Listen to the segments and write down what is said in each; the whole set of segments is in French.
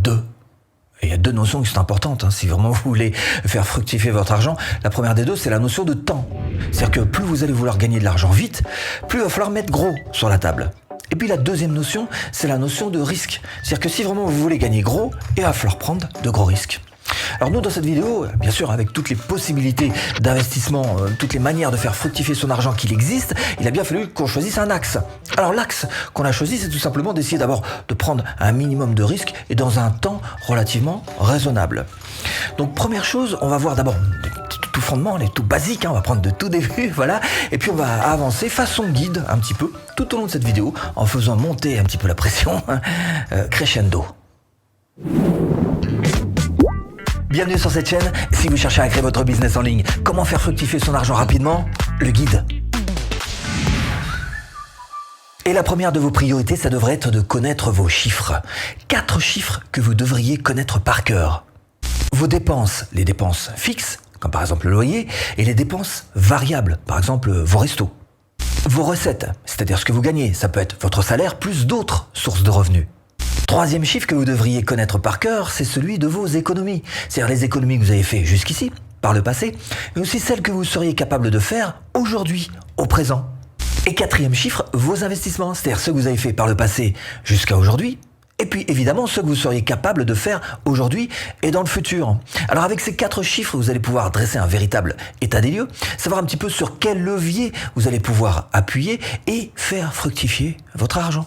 deux. Et il y a deux notions qui sont importantes, si vraiment vous voulez faire fructifier votre argent. La première des deux, c'est la notion de temps. C'est-à-dire que plus vous allez vouloir gagner de l'argent vite, plus il va falloir mettre gros sur la table. Et puis la deuxième notion, c'est la notion de risque. C'est-à-dire que si vraiment vous voulez gagner gros, il va falloir prendre de gros risques. Alors nous, dans cette vidéo, bien sûr, avec toutes les possibilités d'investissement, toutes les manières de faire fructifier son argent qu'il existe, il a bien fallu qu'on choisisse un axe. Alors l'axe qu'on a choisi, c'est tout simplement d'essayer d'abord de prendre un minimum de risques et dans un temps relativement raisonnable. Donc première chose, on va voir d'abord tout fondement, les tout basiques, on va prendre de tout début, voilà, et puis on va avancer façon guide un petit peu tout au long de cette vidéo en faisant monter un petit peu la pression, crescendo. Bienvenue sur cette chaîne. Si vous cherchez à créer votre business en ligne, comment faire fructifier son argent rapidement, le guide. Et la première de vos priorités, ça devrait être de connaître vos chiffres. 4 chiffres que vous devriez connaître par cœur. Vos dépenses, les dépenses fixes, comme par exemple le loyer, et les dépenses variables, par exemple vos restos. Vos recettes, c'est-à-dire ce que vous gagnez, ça peut être votre salaire plus d'autres sources de revenus. Troisième chiffre que vous devriez connaître par cœur, c'est celui de vos économies. C'est-à-dire les économies que vous avez faites jusqu'ici, par le passé, mais aussi celles que vous seriez capable de faire aujourd'hui, au présent. Et quatrième chiffre, vos investissements, c'est-à-dire ceux que vous avez fait par le passé jusqu'à aujourd'hui, et puis évidemment ceux que vous seriez capable de faire aujourd'hui et dans le futur. Alors avec ces 4 chiffres, vous allez pouvoir dresser un véritable état des lieux, savoir un petit peu sur quel levier vous allez pouvoir appuyer et faire fructifier votre argent.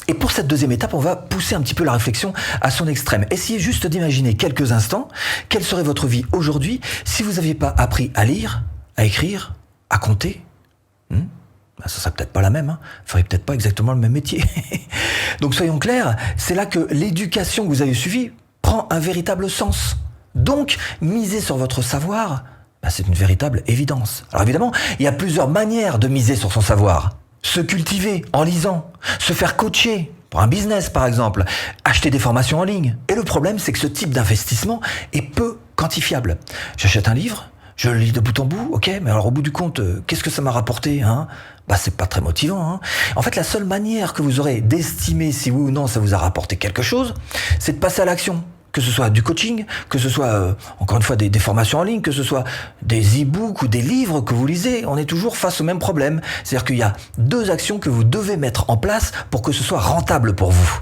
Et pour cette deuxième étape, on va pousser un petit peu la réflexion à son extrême. Essayez juste d'imaginer quelques instants quelle serait votre vie aujourd'hui si vous n'aviez pas appris à lire, à écrire, à compter. Ça serait peut-être pas la même, vous feriez peut-être pas exactement le même métier. Donc soyons clairs, c'est là que l'éducation que vous avez suivie prend un véritable sens. Donc, miser sur votre savoir, c'est une véritable évidence. Alors évidemment, il y a plusieurs manières de miser sur son savoir. Se cultiver en lisant, se faire coacher pour un business par exemple, acheter des formations en ligne. Et le problème, c'est que ce type d'investissement est peu quantifiable. J'achète un livre, je le lis de bout en bout, ok, mais alors au bout du compte, qu'est-ce que ça m'a rapporté, c'est pas très motivant, En fait, la seule manière que vous aurez d'estimer si oui ou non ça vous a rapporté quelque chose, c'est de passer à l'action. Que ce soit du coaching, que ce soit, encore une fois, des formations en ligne, que ce soit des e-books ou des livres que vous lisez, on est toujours face au même problème. C'est-à-dire qu'il y a 2 actions que vous devez mettre en place pour que ce soit rentable pour vous.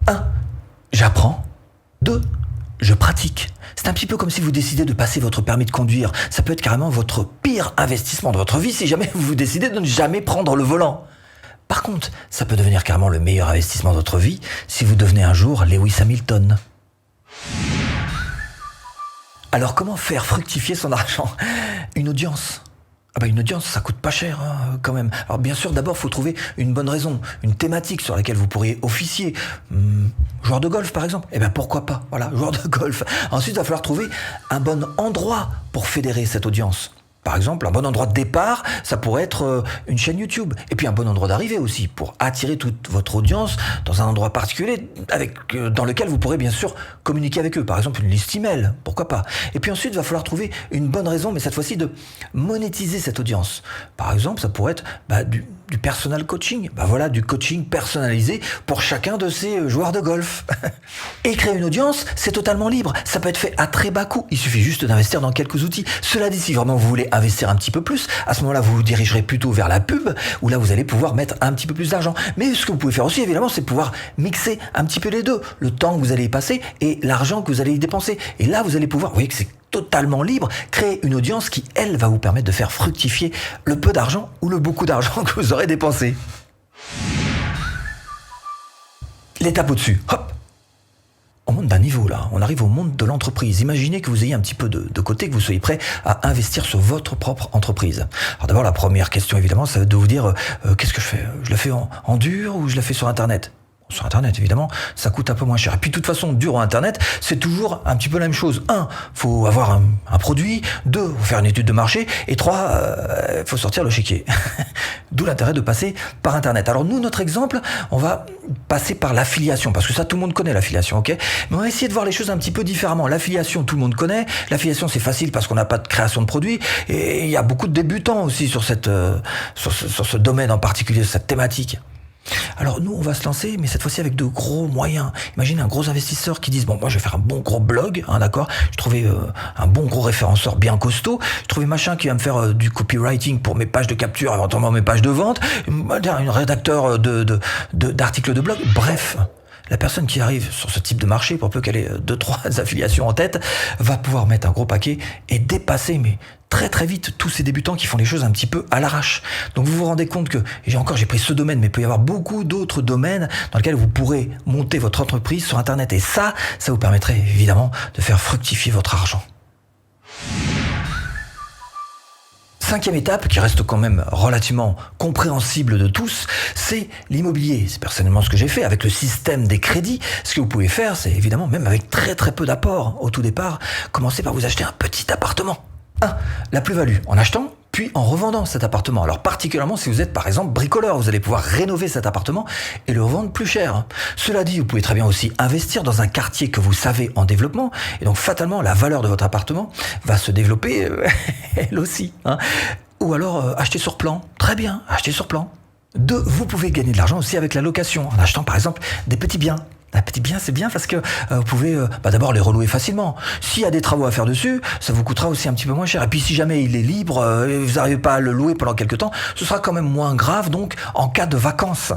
1. J'apprends. 2. Je pratique. C'est un petit peu comme si vous décidez de passer votre permis de conduire. Ça peut être carrément votre pire investissement de votre vie si jamais vous décidez de ne jamais prendre le volant. Par contre, ça peut devenir carrément le meilleur investissement de votre vie si vous devenez un jour Lewis Hamilton. Alors comment faire fructifier son argent ? Une audience. Une audience, ça coûte pas cher quand même. Alors bien sûr, d'abord, il faut trouver une bonne raison, une thématique sur laquelle vous pourriez officier. Joueur de golf, par exemple. Pourquoi pas ? Voilà, joueur de golf. Ensuite, il va falloir trouver un bon endroit pour fédérer cette audience. Par exemple, un bon endroit de départ, ça pourrait être une chaîne YouTube. Et puis un bon endroit d'arrivée aussi, pour attirer toute votre audience dans un endroit particulier dans lequel vous pourrez bien sûr communiquer avec eux. Par exemple, une liste email, pourquoi pas. Et puis ensuite, il va falloir trouver une bonne raison, mais cette fois-ci de monétiser cette audience. Par exemple, ça pourrait être du personal coaching. Du coaching personnalisé pour chacun de ces joueurs de golf. Et créer une audience, c'est totalement libre. Ça peut être fait à très bas coût. Il suffit juste d'investir dans quelques outils. Cela dit, si vraiment vous voulez investir un petit peu plus, à ce moment-là, vous vous dirigerez plutôt vers la pub, où là, vous allez pouvoir mettre un petit peu plus d'argent. Mais ce que vous pouvez faire aussi, évidemment, c'est pouvoir mixer un petit peu les deux. Le temps que vous allez y passer et l'argent que vous allez y dépenser. Et là, vous allez pouvoir, vous voyez que c'est totalement libre, créer une audience qui, elle, va vous permettre de faire fructifier le peu d'argent ou le beaucoup d'argent que vous aurez dépensé. L'étape au-dessus, hop, on monte d'un niveau là, on arrive au monde de l'entreprise. Imaginez que vous ayez un petit peu de côté, que vous soyez prêt à investir sur votre propre entreprise. Alors d'abord, la première question évidemment, ça va être de vous dire qu'est-ce que je fais ? Je la fais en dur ou je la fais sur Internet ? Sur Internet, évidemment, ça coûte un peu moins cher. Et puis, de toute façon, dur en Internet, c'est toujours un petit peu la même chose. 1, faut avoir un produit. 2, faut faire une étude de marché. Et 3, faut sortir le chéquier. D'où l'intérêt de passer par Internet. Alors, nous, notre exemple, on va passer par l'affiliation. Parce que ça, tout le monde connaît l'affiliation, ok ? Mais on va essayer de voir les choses un petit peu différemment. L'affiliation, tout le monde connaît. L'affiliation, c'est facile parce qu'on n'a pas de création de produits. Et il y a beaucoup de débutants aussi sur ce domaine en particulier, sur cette thématique. Alors nous, on va se lancer, mais cette fois-ci avec de gros moyens. Imagine un gros investisseur qui dise, bon, moi je vais faire un bon gros blog, d'accord. Je trouvais un bon gros référenceur bien costaud. Je trouvais machin qui va me faire du copywriting pour mes pages de capture, éventuellement mes pages de vente, un rédacteur d'articles de blog. Bref, la personne qui arrive sur ce type de marché, pour peu qu'elle ait 2-3 affiliations en tête, va pouvoir mettre un gros paquet et dépasser, mais très très vite, tous ces débutants qui font les choses un petit peu à l'arrache. Donc vous vous rendez compte que, et j'ai pris ce domaine, mais il peut y avoir beaucoup d'autres domaines dans lesquels vous pourrez monter votre entreprise sur Internet. Et ça vous permettrait évidemment de faire fructifier votre argent. 5e étape, qui reste quand même relativement compréhensible de tous, c'est l'immobilier. C'est personnellement ce que j'ai fait avec le système des crédits. Ce que vous pouvez faire, c'est évidemment, même avec très très peu d'apport au tout départ, commencer par vous acheter un petit appartement. La plus-value en achetant, puis en revendant cet appartement. Alors particulièrement si vous êtes par exemple bricoleur, vous allez pouvoir rénover cet appartement et le revendre plus cher. Cela dit, vous pouvez très bien aussi investir dans un quartier que vous savez en développement, et donc fatalement la valeur de votre appartement va se développer elle aussi. Ou alors acheter sur plan. Très bien, acheter sur plan. 2, vous pouvez gagner de l'argent aussi avec la location, en achetant par exemple des petits biens. Un petit bien, c'est bien parce que vous pouvez d'abord les relouer facilement. S'il y a des travaux à faire dessus, ça vous coûtera aussi un petit peu moins cher. Et puis si jamais il est libre et vous n'arrivez pas à le louer pendant quelques temps, ce sera quand même moins grave donc en cas de vacances.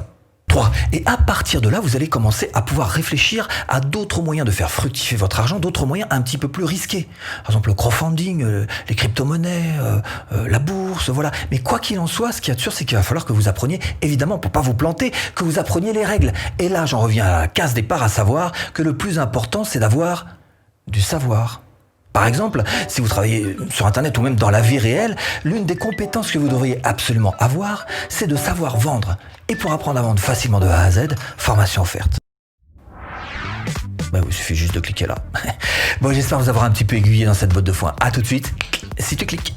3. Et à partir de là, vous allez commencer à pouvoir réfléchir à d'autres moyens de faire fructifier votre argent, d'autres moyens un petit peu plus risqués. Par exemple, le crowdfunding, les crypto-monnaies, la bourse, voilà. Mais quoi qu'il en soit, ce qu'il y a de sûr, c'est qu'il va falloir que vous appreniez, évidemment, pour pas vous planter, que vous appreniez les règles. Et là, j'en reviens à la case départ, à savoir que le plus important, c'est d'avoir du savoir. Par exemple, si vous travaillez sur Internet ou même dans la vie réelle, l'une des compétences que vous devriez absolument avoir, c'est de savoir vendre. Et pour apprendre à vendre facilement de A à Z, formation offerte. Il suffit juste de cliquer là. Bon, j'espère vous avoir un petit peu aiguillé dans cette botte de foin. À tout de suite, si tu cliques.